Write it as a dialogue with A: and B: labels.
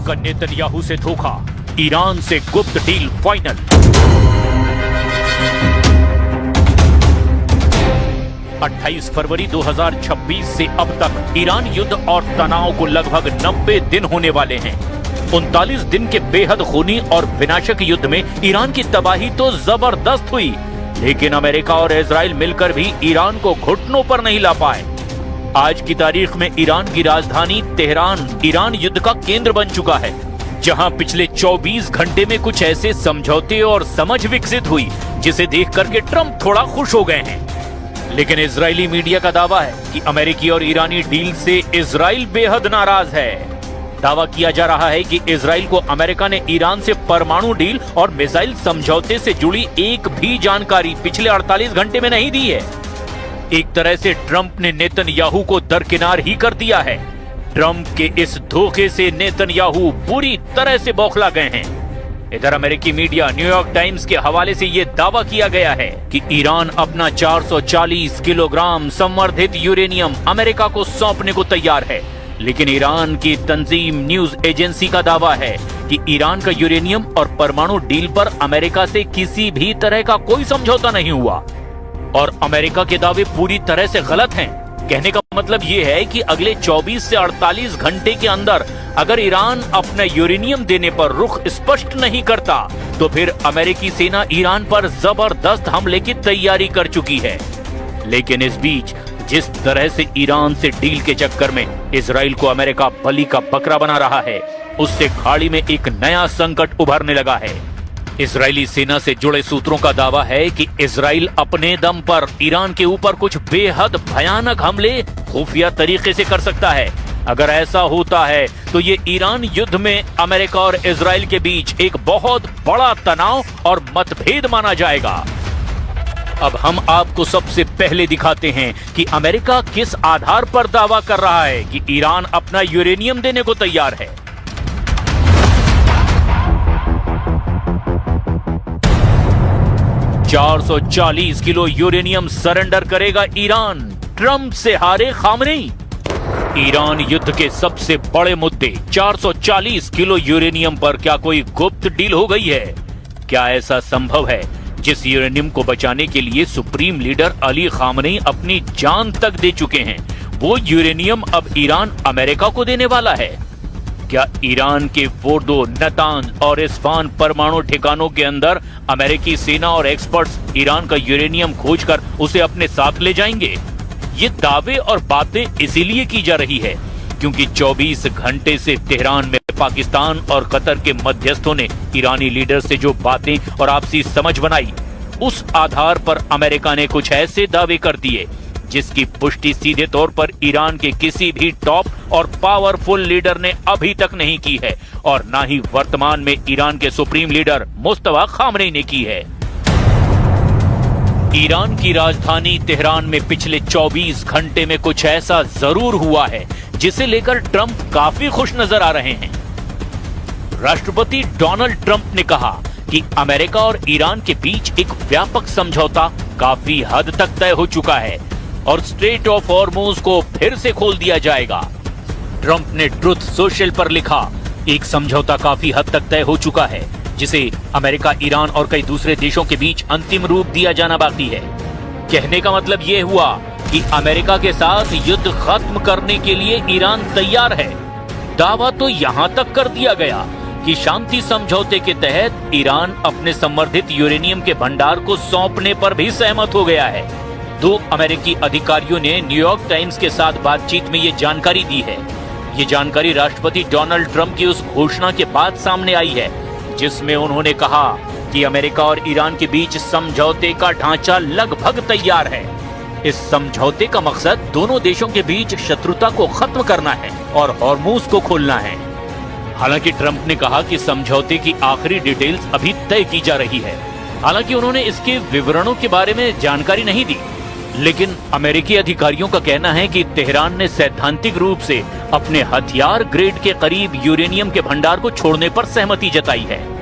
A: Trump का Netanyahu से धोखा, ईरान से गुप्त डील फाइनल। 28 फरवरी 2026 से अब तक ईरान युद्ध और तनाव को लगभग 90 दिन होने वाले हैं। 39 दिन के बेहद खूनी और विनाशक युद्ध में ईरान की तबाही तो जबरदस्त हुई, लेकिन अमेरिका और इजराइल मिलकर भी ईरान को घुटनों पर नहीं ला पाए। आज की तारीख में ईरान की राजधानी तेहरान ईरान युद्ध का केंद्र बन चुका है, जहां पिछले 24 घंटे में कुछ ऐसे समझौते और समझ विकसित हुई जिसे देख करके ट्रंप थोड़ा खुश हो गए हैं। लेकिन इजरायली मीडिया का दावा है कि अमेरिकी और ईरानी डील से इजराइल बेहद नाराज है। दावा किया जा रहा है कि इजराइल को अमेरिका ने ईरान से परमाणु डील और मिसाइल समझौते से जुड़ी एक भी जानकारी पिछले 48 घंटे में नहीं दी है। एक तरह से ट्रंप ने नेतन्याहू को दरकिनार ही कर दिया है। ट्रंप के इस धोखे से नेतन्याहू बुरी तरह से बौखला गए हैं। इधर अमेरिकी मीडिया न्यूयॉर्क टाइम्स के हवाले से यह दावा किया गया है कि ईरान अपना 440 किलोग्राम संवर्धित यूरेनियम अमेरिका को सौंपने को तैयार है, लेकिन ईरान की तंजीम न्यूज एजेंसी का दावा है कि ईरान का यूरेनियम और परमाणु डील पर अमेरिका से किसी भी तरह का कोई समझौता नहीं हुआ और अमेरिका के दावे पूरी तरह से गलत हैं। कहने का मतलब ये है कि अगले 24 से 48 घंटे के अंदर अगर ईरान अपना यूरेनियम देने पर रुख स्पष्ट नहीं करता तो फिर अमेरिकी सेना ईरान पर जबरदस्त हमले की तैयारी कर चुकी है। लेकिन इस बीच जिस तरह से ईरान से डील के चक्कर में इजराइल को अमेरिका बलि का बकरा बना रहा है, उससे खाड़ी में एक नया संकट उभरने लगा है। इजरायली सेना से जुड़े सूत्रों का दावा है कि इजराइल अपने दम पर ईरान के ऊपर कुछ बेहद भयानक हमले खुफिया तरीके से कर सकता है। अगर ऐसा होता है तो ये ईरान युद्ध में अमेरिका और इजराइल के बीच एक बहुत बड़ा तनाव और मतभेद माना जाएगा। अब हम आपको सबसे पहले दिखाते हैं कि अमेरिका किस आधार पर दावा कर रहा है कि ईरान अपना यूरेनियम देने को तैयार है। $440 किलो यूरेनियम सरेंडर करेगा ईरान, ट्रंप से हारे खामनेई। ईरान युद्ध के सबसे बड़े मुद्दे 440 किलो यूरेनियम पर क्या कोई गुप्त डील हो गई है? क्या ऐसा संभव है जिस यूरेनियम को बचाने के लिए सुप्रीम लीडर अली खामनेई अपनी जान तक दे चुके हैं, वो यूरेनियम अब ईरान अमेरिका को देने वाला है? क्या ईरान के फोर्दो, नतांज और इस्फान परमाणु ठिकानों के अंदर अमेरिकी सेना और एक्सपर्ट्स ईरान का यूरेनियम खोजकर उसे अपने साथ ले जाएंगे? ये दावे और बातें इसीलिए की जा रही है क्योंकि 24 घंटे से तेहरान में पाकिस्तान और कतर के मध्यस्थों ने ईरानी लीडर से जो बातें और आपसी समझ बनाई, उस आधार पर अमेरिका ने कुछ ऐसे दावे कर दिए जिसकी पुष्टि सीधे तौर पर ईरान के किसी भी टॉप और पावरफुल लीडर ने अभी तक नहीं की है और ना ही वर्तमान में ईरान के सुप्रीम लीडर मुस्तफा खामनेई ने की है। ईरान की राजधानी तेहरान में पिछले 24 घंटे में कुछ ऐसा जरूर हुआ है जिसे लेकर ट्रंप काफी खुश नजर आ रहे हैं। राष्ट्रपति डोनाल्ड ट्रंप ने कहा कि अमेरिका और ईरान के बीच एक व्यापक समझौता काफी हद तक तय हो चुका है और स्ट्रेट ऑफ हॉर्मुज को फिर से खोल दिया जाएगा। ट्रंप ने ट्रुथ सोशल पर लिखा, एक समझौता काफी हद तक तय हो चुका है जिसे अमेरिका, ईरान और कई दूसरे देशों के बीच अंतिम रूप दिया जाना बाकी है। कहने का मतलब ये हुआ कि अमेरिका के साथ युद्ध खत्म करने के लिए ईरान तैयार है। दावा तो यहाँ तक कर दिया गया कि शांति समझौते के तहत ईरान अपने संवर्धित यूरेनियम के भंडार को सौंपने पर भी सहमत हो गया है। 2 अमेरिकी अधिकारियों ने न्यूयॉर्क टाइम्स के साथ बातचीत में ये जानकारी दी है। ये जानकारी राष्ट्रपति डोनाल्ड ट्रंप की उस घोषणा के बाद सामने आई है जिसमें उन्होंने कहा कि अमेरिका और ईरान के बीच समझौते का ढांचा लगभग तैयार है। इस समझौते का मकसद दोनों देशों के बीच शत्रुता को खत्म करना है और हॉर्मुज को खोलना है। हालांकि ट्रंप ने कहा कि समझौते की आखिरी डिटेल्स अभी तय की जा रही है। हालांकि उन्होंने इसके विवरणों के बारे में जानकारी नहीं दी, लेकिन अमेरिकी अधिकारियों का कहना है कि तेहरान ने सैद्धांतिक रूप से अपने हथियार ग्रेड के करीब यूरेनियम के भंडार को छोड़ने पर सहमति जताई है।